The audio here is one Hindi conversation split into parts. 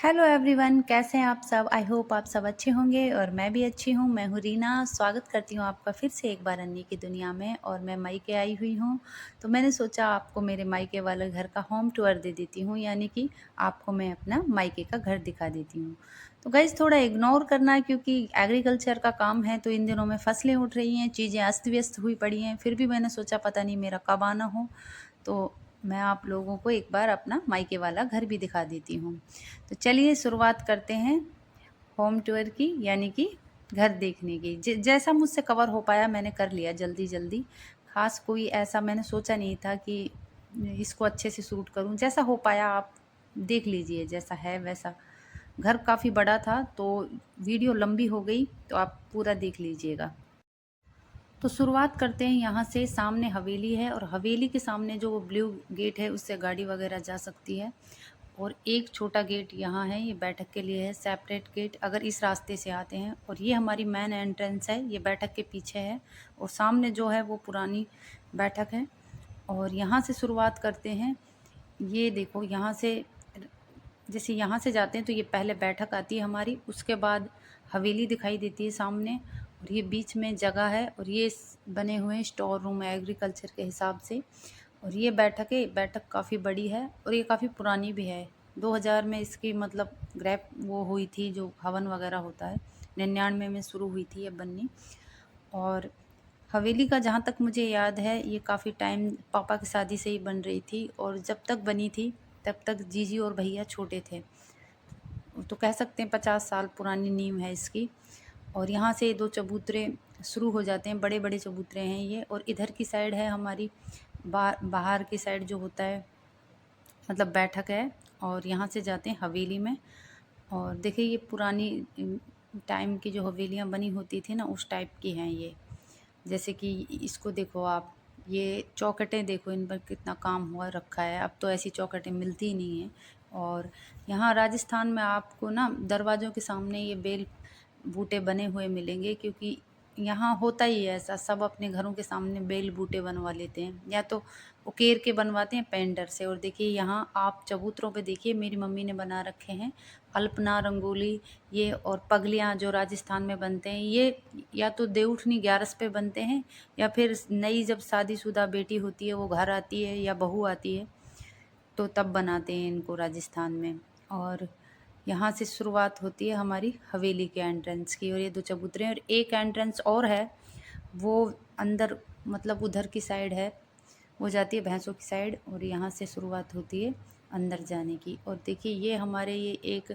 हेलो एवरीवन, कैसे हैं आप सब। आई होप आप सब अच्छे होंगे और मैं भी अच्छी हूँ। मैं हूँ रीना। स्वागत करती हूँ आपका फिर से एक बार अन्नी की दुनिया में। और मैं मायके आई हुई हूँ, तो मैंने सोचा आपको मेरे मायके वाले घर का होम टूर दे देती हूँ, यानी कि आपको मैं अपना मायके का घर दिखा देती हूँ। तो गाइज़ थोड़ा इग्नोर करना, क्योंकि एग्रीकल्चर का काम है, तो इन दिनों में फसलें उठ रही हैं, चीज़ें अस्त व्यस्त हुई पड़ी हैं। फिर भी मैंने सोचा पता नहीं मेरा कब आना हो, तो मैं आप लोगों को एक बार अपना मायके वाला घर भी दिखा देती हूँ। तो चलिए शुरुआत करते हैं होम टूर की, यानी कि घर देखने की। जैसा मुझसे कवर हो पाया मैंने कर लिया जल्दी जल्दी। ख़ास कोई ऐसा मैंने सोचा नहीं था कि इसको अच्छे से शूट करूं। जैसा हो पाया आप देख लीजिए, जैसा है वैसा। घर काफ़ी बड़ा था तो वीडियो लंबी हो गई, तो आप पूरा देख लीजिएगा। तो शुरुआत करते हैं यहाँ से। सामने हवेली है और हवेली के सामने जो ब्लू गेट है उससे गाड़ी वगैरह जा सकती है। और एक छोटा गेट यहाँ है, ये बैठक के लिए है, सेपरेट गेट अगर इस रास्ते से आते हैं। और ये हमारी मेन एंट्रेंस है, ये बैठक के पीछे है। और सामने जो है वो पुरानी बैठक है। और यहाँ से शुरुआत करते हैं। ये देखो, यहाँ से जैसे यहाँ से जाते हैं तो ये पहले बैठक आती है हमारी, उसके बाद हवेली दिखाई देती है सामने। और ये बीच में जगह है और ये बने हुए हैं स्टोर रूम है एग्रीकल्चर के हिसाब से। और ये बैठक है, बैठक काफ़ी बड़ी है और ये काफ़ी पुरानी भी है। 2000 में इसकी मतलब ग्रैप वो हुई थी, जो हवन वगैरह होता है। 99 में शुरू हुई थी ये बननी। और हवेली का जहाँ तक मुझे याद है ये काफ़ी टाइम पापा की शादी से ही बन रही थी। और जब तक बनी थी तब तक जीजी और भैया छोटे थे, तो कह सकते हैं 50 साल पुरानी नींव है इसकी। और यहाँ से दो चबूतरे शुरू हो जाते हैं, बड़े बड़े चबूतरे हैं ये। और इधर की साइड है हमारी बाहर की साइड जो होता है, मतलब बैठक है। और यहाँ से जाते हैं हवेली में। और देखिए ये पुरानी टाइम की जो हवेलियाँ बनी होती थी ना, उस टाइप की हैं ये। जैसे कि इसको देखो आप, ये चौखटें देखो, इन पर कितना काम हुआ रखा है। अब तो ऐसी चौखटें मिलती ही नहीं हैं। और यहाँ राजस्थान में आपको ना दरवाज़ों के सामने ये बेल बूटे बने हुए मिलेंगे, क्योंकि यहाँ होता ही है ऐसा, सब अपने घरों के सामने बेल बूटे बनवा लेते हैं, या तो उकेर के बनवाते हैं पेंटर से। और देखिए यहाँ आप चबूतरों पे देखिए मेरी मम्मी ने बना रखे हैं अल्पना, रंगोली, ये और पगलियाँ जो राजस्थान में बनते हैं। ये या तो देवउठनी 11 पे बनते हैं, या फिर नई जब शादीशुदा बेटी होती है वो घर आती है या बहू आती है तो तब बनाते हैं इनको राजस्थान में। और यहाँ से शुरुआत होती है हमारी हवेली के एंट्रेंस की। और ये दो चबूतरे हैं और एक एंट्रेंस और है, वो अंदर मतलब उधर की साइड है, वो जाती है भैंसों की साइड। और यहाँ से शुरुआत होती है अंदर जाने की। और देखिए ये हमारे ये एक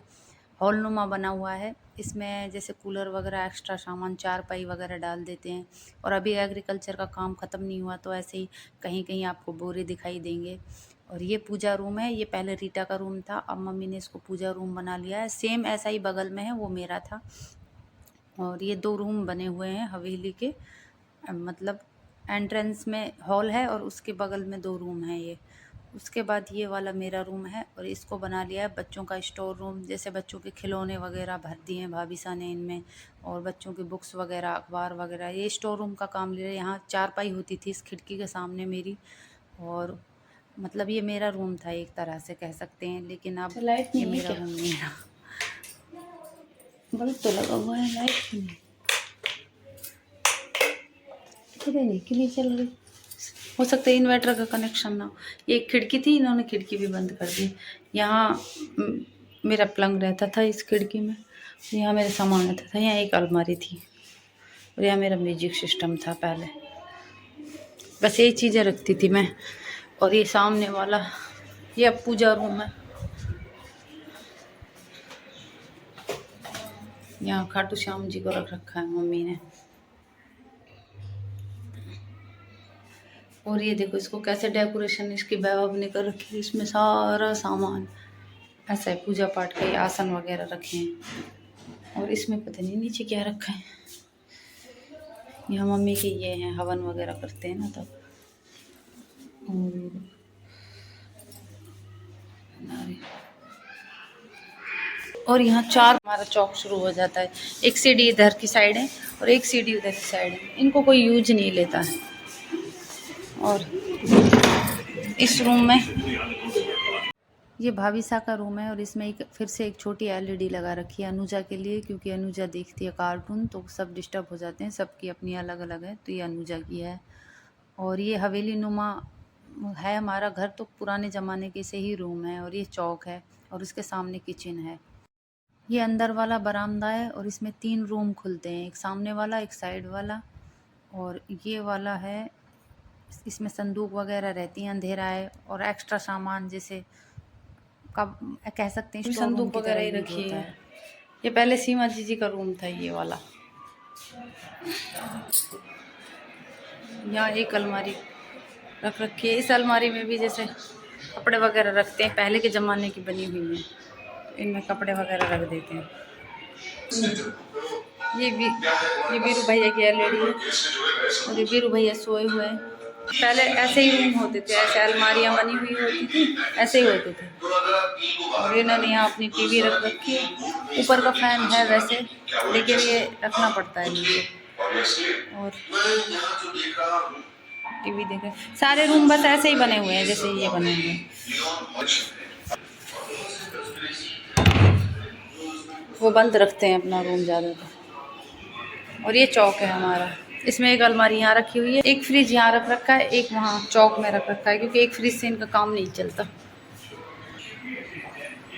हॉलनुमा बना हुआ है, इसमें जैसे कूलर वगैरह एक्स्ट्रा सामान, चारपाई वगैरह डाल देते हैं। और अभी एग्रीकल्चर का काम ख़त्म नहीं हुआ तो ऐसे ही कहीं कहीं आपको बोरे दिखाई देंगे। और ये पूजा रूम है, ये पहले रीटा का रूम था, अब मम्मी ने इसको पूजा रूम बना लिया है। सेम ऐसा ही बगल में है, वो मेरा था। और ये दो रूम बने हुए हैं हवेली के, मतलब एंट्रेंस में हॉल है और उसके बगल में दो रूम हैं ये। उसके बाद ये वाला मेरा रूम है और इसको बना लिया है बच्चों का स्टोर रूम। जैसे बच्चों के खिलौने वगैरह भर दिए हैं भाभी सा ने इनमें, और बच्चों की बुक्स वगैरह, अखबार वगैरह, ये स्टोर रूम का काम ले रहे हैं। यहाँ चारपाई होती थी इस खिड़की के सामने मेरी। और मतलब ये मेरा रूम था एक तरह से कह सकते हैं, लेकिन अब लाइट ये नहीं है मेरा क्या? रूम नहीं है। बल्ब तो लगा हुआ है, लाइट नहीं। पता नहीं क्यों नहीं चल रही। हो सकता है इन्वर्टर का कनेक्शन ना हो। ये एक खिड़की थी, इन्होंने खिड़की भी बंद कर दी। यहाँ मेरा पलंग रहता था इस खिड़की में, यहाँ मेरा सामान रहता था। यहाँ एक अलमारी थी और यहाँ मेरा म्यूजिक सिस्टम था पहले। बस यही चीज़ें रखती थी मैं। और ये सामने वाला ये अब पूजा रूम है। यहाँ खाटू श्याम जी को रख रखा है मम्मी ने। और ये देखो इसको कैसे डेकोरेशन इसकी वैभव ने कर रखी है, इसमें सारा सामान ऐसा है। पूजा पाठ के आसन वगैरह रखे हैं। और इसमें पता नहीं नीचे क्या रखा है। यहाँ मम्मी के ये हैं, हवन वगैरह करते हैं ना तब। और यहाँ चार हमारा चौक शुरू हो जाता है। एक सीढ़ी इधर की साइड है और एक सीढ़ी उधर की साइड है, इनको कोई यूज नहीं लेता है। और इस रूम में ये भाविसा का रूम है और इसमें एक फिर से एक छोटी एलईडी लगा रखी है अनुजा के लिए, क्योंकि अनुजा देखती है कार्टून तो सब डिस्टर्ब हो जाते हैं, सबकी अपनी अलग अलग है, तो ये अनुजा की है। और ये हवेली नुमा है हमारा घर, तो पुराने ज़माने के से ही रूम है। और ये चौक है और उसके सामने किचन है। ये अंदर वाला बरामदा है और इसमें 3 रूम खुलते हैं, एक सामने वाला, एक साइड वाला और ये वाला है। इसमें संदूक वगैरह रहती हैं, अंधेरा है और एक्स्ट्रा सामान जैसे कब कह सकते हैं स्टोर रूम संदूक की वगैरह तरह ही यूज रखी होता है। है। ये पहले सीमा जी का रूम था ये वाला। यहाँ एक अलमारी रख रखी है। इस अलमारी में भी जैसे कपड़े वगैरह रखते हैं, पहले के ज़माने की बनी हुई है, इनमें कपड़े वगैरह रख देते हैं। ये वीरू भैया की एलईडी है और ये वीरू भैया सोए हुए हैं। पहले ऐसे ही रूम होते थे, ऐसे अलमारियाँ बनी हुई होती थी, ऐसे ही होते थे। और इन्होंने यहाँ अपनी टीवी रख रखी है। ऊपर का फैन है वैसे, लेकिन ये रखना पड़ता है नीचे। और टीवी देख रहे सारे रूम बस ऐसे ही बने हुए हैं जैसे ये बने हुए हैं। वो बंद रखते हैं अपना रूम ज़्यादातर। और ये चौक है हमारा, इसमें एक अलमारी यहाँ रखी हुई है, एक फ्रिज यहाँ रख रखा है, एक वहाँ चौक में रख रखा है, क्योंकि एक फ्रिज से इनका काम नहीं चलता।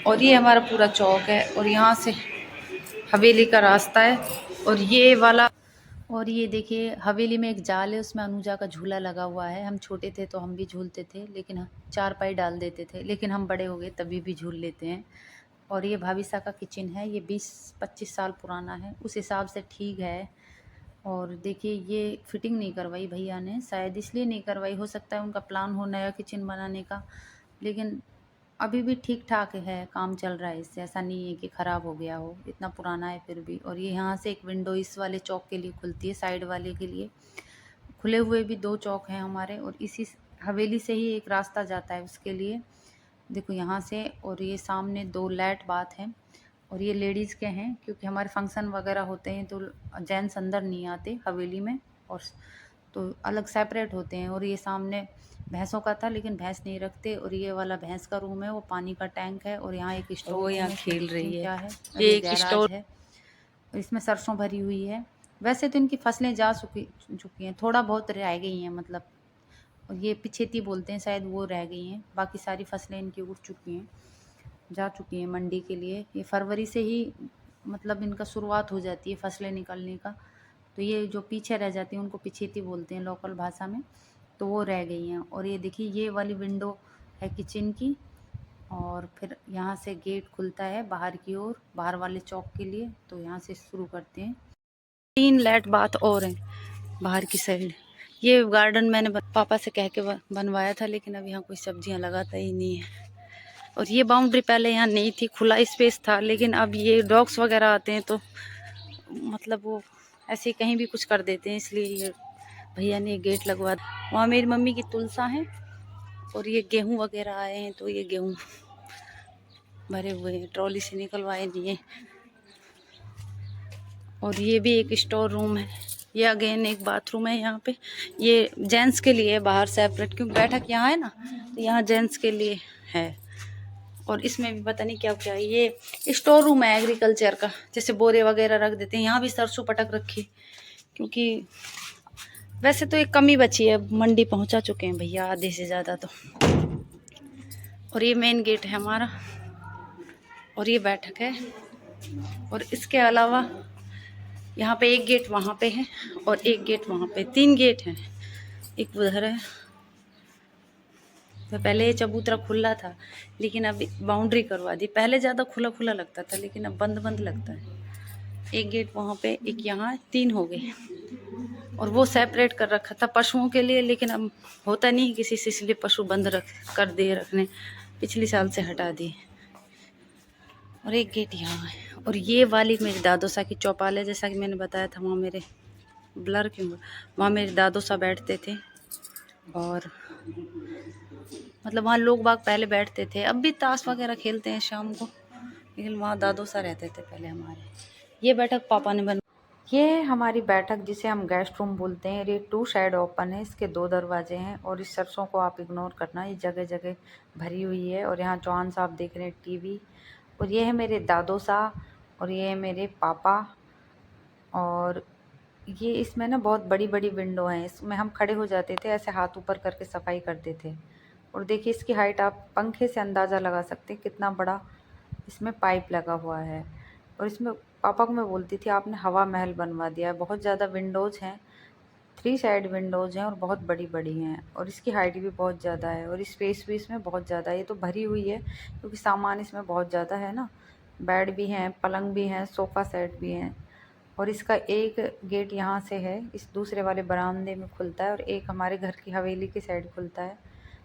और ये हमारा पूरा चौक है और यहाँ से हवेली का रास्ता है। और ये वाला, और ये देखिए हवेली में एक जाल है, उसमें अनुजा का झूला लगा हुआ है। हम छोटे थे तो हम भी झूलते थे, लेकिन चारपाई डाल देते थे, लेकिन हम बड़े हो गए तभी भी झूल लेते हैं। और ये भाविसा का किचन है, ये 20-25 साल पुराना है, उस हिसाब से ठीक है। और देखिए ये फिटिंग नहीं करवाई भैया ने, शायद इसलिए नहीं करवाई, हो सकता है उनका प्लान हो नया किचन बनाने का, लेकिन अभी भी ठीक ठाक है, काम चल रहा है इससे, ऐसा नहीं है कि ख़राब हो गया हो, इतना पुराना है फिर भी। और ये यहाँ से एक विंडो इस वाले चौक के लिए खुलती है, साइड वाले के लिए। खुले हुए भी 2 चौक हैं हमारे और इसी हवेली से ही एक रास्ता जाता है उसके लिए, देखो यहाँ से। और ये सामने 2 लैट बाथ हैं और ये लेडीज़ के हैं, क्योंकि हमारे फंक्शन वगैरह होते हैं तो जेंट्स अंदर नहीं आते हवेली में, और तो अलग सेपरेट होते हैं। और ये सामने भैंसों का था, लेकिन भैंस नहीं रखते। और ये वाला भैंस का रूम है, वो पानी का टैंक है। और यहाँ एक स्टोर, वो यहाँ खेल रही है, क्या है ये एक स्टोर है, इसमें सरसों भरी हुई है। वैसे तो इनकी फसलें जा चुकी हैं, थोड़ा बहुत रह गई हैं मतलब, और ये पिछेती बोलते हैं शायद, वो रह गई हैं, बाकी सारी फसलें इनकी उठ चुकी हैं, जा चुकी हैं मंडी के लिए। ये फरवरी से ही मतलब इनका शुरुआत हो जाती है फसलें निकलने का, तो ये जो पीछे रह जाती हैं उनको पिछेती बोलते हैं लोकल भाषा में, तो वो रह गई हैं। और ये देखिए ये वाली विंडो है किचन की, और फिर यहाँ से गेट खुलता है बाहर की ओर, बाहर वाले चौक के लिए, तो यहाँ से शुरू करते हैं। 3 लैट बाथ और हैं बाहर की साइड। ये गार्डन मैंने पापा से कह के बनवाया था, लेकिन अब यहाँ कोई सब्जियाँ लगाता ही नहीं है। और ये बाउंड्री पहले यहाँ नहीं थी, खुला स्पेस था, लेकिन अब ये डॉग्स वगैरह आते हैं तो मतलब वो ऐसे कहीं भी कुछ कर देते हैं, इसलिए ये भैया ने गेट लगवा। वहाँ मेरी मम्मी की तुलसा है और ये गेहूँ वगैरह आए हैं, तो ये गेहूँ भरे हुए हैं, ट्रॉली से निकलवाए नहीं है। और ये भी एक स्टोर रूम है, ये अगेन एक बाथरूम है यहाँ पे, ये जेंट्स के लिए है बाहर सेपरेट, क्योंकि बैठक यहाँ है ना, तो यहाँ जेंट्स के लिए है। और इसमें भी पता नहीं क्या क्या है, ये स्टोर रूम है एग्रीकल्चर का, जैसे बोरे वगैरह रख देते हैं। यहाँ भी सरसों पटक रखी, क्योंकि वैसे तो एक कमी बची है, मंडी पहुँचा चुके हैं भैया आधे से ज़्यादा तो। और ये मेन गेट है हमारा, और ये बैठक है। और इसके अलावा यहाँ पे एक गेट वहाँ पे है और एक गेट वहाँ पे, 3 गेट हैं, एक उधर है। तो पहले ये चबूतरा खुला था, लेकिन अब बाउंड्री करवा दी। पहले ज़्यादा खुला खुला लगता था, लेकिन अब बंद बंद लगता है। एक गेट वहाँ पे, एक यहाँ, 3 हो गए। और वो सेपरेट कर रखा था पशुओं के लिए, लेकिन अब होता नहीं किसी से, इसलिए पशु बंद कर दिए रखने, पिछले साल से हटा दिए। और एक गेट यहाँ है। और ये वाली मेरी दादो सा की चौपाल है, जैसा कि मैंने बताया था, वहाँ मेरे ब्लर क्यों, वहाँ मेरे दादो सा बैठते थे। और मतलब वहाँ लोग बाग पहले बैठते थे, अब भी ताश वगैरह खेलते हैं शाम को, लेकिन वहाँ दादो सा रहते थे पहले हमारे। ये बैठक पापा ने ये है हमारी बैठक जिसे हम गेस्ट रूम बोलते हैं। ये टू साइड ओपन है, इसके दो दरवाजे हैं और इस सरसों को आप इग्नोर करना, ये जगह जगह भरी हुई है। और यहाँ चौहान साहब देख रहे हैं टीवी। और ये है मेरे दादो साहब और ये है मेरे पापा। और ये इसमें ना बहुत बड़ी बड़ी विंडो हैं, इसमें हम खड़े हो जाते थे, ऐसे हाथ ऊपर करके सफाई करते थे। और देखिए इसकी हाइट आप पंखे से अंदाज़ा लगा सकते हैं कितना बड़ा इसमें पाइप लगा हुआ है। और इसमें पापा को मैं बोलती थी आपने हवा महल बनवा दिया है, बहुत ज़्यादा विंडोज़ हैं, थ्री साइड विंडोज़ हैं और बहुत बड़ी बड़ी हैं और इसकी हाइट भी बहुत ज़्यादा है और स्पेस भी इसमें बहुत ज़्यादा है। ये तो भरी हुई है क्योंकि सामान इसमें बहुत ज़्यादा है ना, बेड भी हैं, पलंग भी हैं, सोफ़ा सेट भी हैं। और इसका एक गेट यहाँ से है, इस दूसरे वाले बरामदे में खुलता है और एक हमारे घर की हवेली की साइड खुलता है।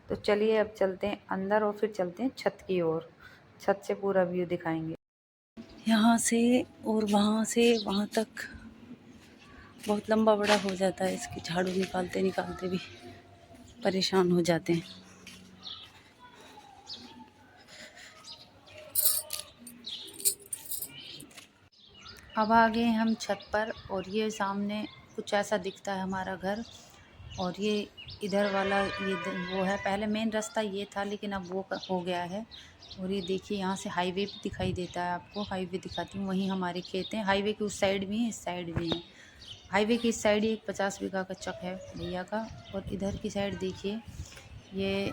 तो चलिए अब चलते हैं अंदर और फिर चलते हैं छत की ओर, छत से पूरा व्यू दिखाएंगे। यहाँ से और वहाँ से वहाँ तक बहुत लंबा बड़ा हो जाता है, इसकी झाड़ू निकालते निकालते भी परेशान हो जाते हैं। अब आ गए हम छत पर और ये सामने कुछ ऐसा दिखता है हमारा घर। और ये इधर वाला वो है, पहले मेन रास्ता ये था लेकिन अब वो हो गया है। और ये देखिए यहाँ से हाईवे भी दिखाई देता है आपको, हाईवे दिखाती हूँ, वहीं हमारे खेत हैं। हाईवे के उस साइड भी हैं, इस साइड भी हैं। हाईवे की इस साइड एक 50 बीघा का चक है भैया का। और इधर की साइड देखिए ये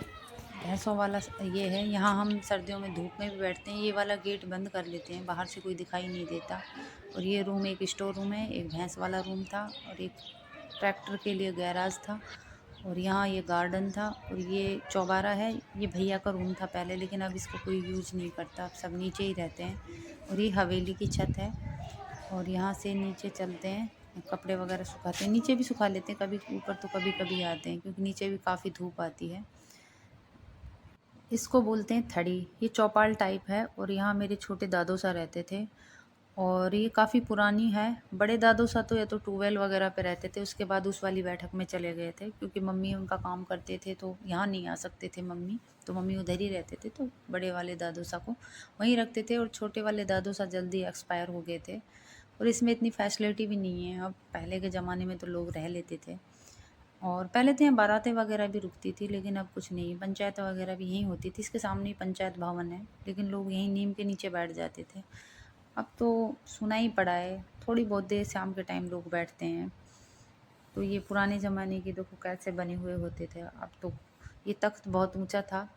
भैंसों वाला ये है। यहाँ हम सर्दियों में धूप में भी बैठते हैं। ये वाला गेट बंद कर लेते हैं, बाहर से कोई दिखाई नहीं देता। और ये रूम एक स्टोर रूम है, एक भैंस वाला रूम था और एक ट्रैक्टर के लिए गैराज था। और यहाँ ये गार्डन था और ये चौबारा है। ये भैया का रूम था पहले लेकिन अब इसको कोई यूज़ नहीं करता, अब सब नीचे ही रहते हैं। और ये हवेली की छत है। और यहाँ से नीचे चलते हैं, कपड़े वगैरह सुखाते हैं, नीचे भी सुखा लेते हैं, कभी ऊपर तो कभी कभी आते हैं क्योंकि नीचे भी काफ़ी धूप आती है। इसको बोलते हैं थड़ी। ये चौपाल टाइप है और यहाँ मेरे छोटे दादू सा रहते थे। और ये काफ़ी पुरानी है। बड़े दादू सा तो या तो ट्यूबवेल वगैरह पे रहते थे, उसके बाद उस वाली बैठक में चले गए थे क्योंकि मम्मी उनका काम करते थे तो यहाँ नहीं आ सकते थे मम्मी, तो मम्मी उधर ही रहते थे। तो बड़े वाले दादू सा को वहीं रखते थे और छोटे वाले दादू सा जल्दी एक्सपायर हो गए थे। और इसमें इतनी फैसिलिटी भी नहीं है, अब पहले के ज़माने में तो लोग रह लेते थे। और पहले तो यहाँ बारातें वगैरह भी रुकती थी लेकिन अब कुछ नहीं, पंचायत वगैरह भी यहीं होती थी। इसके सामने ही पंचायत भवन है लेकिन लोग यहीं नीम के नीचे बैठ जाते थे। अब तो सुना ही पड़ा है, थोड़ी बहुत देर शाम के टाइम लोग बैठते हैं। तो ये पुराने ज़माने की देखो कैसे बने हुए होते थे। अब तो ये तख्त बहुत ऊंचा था।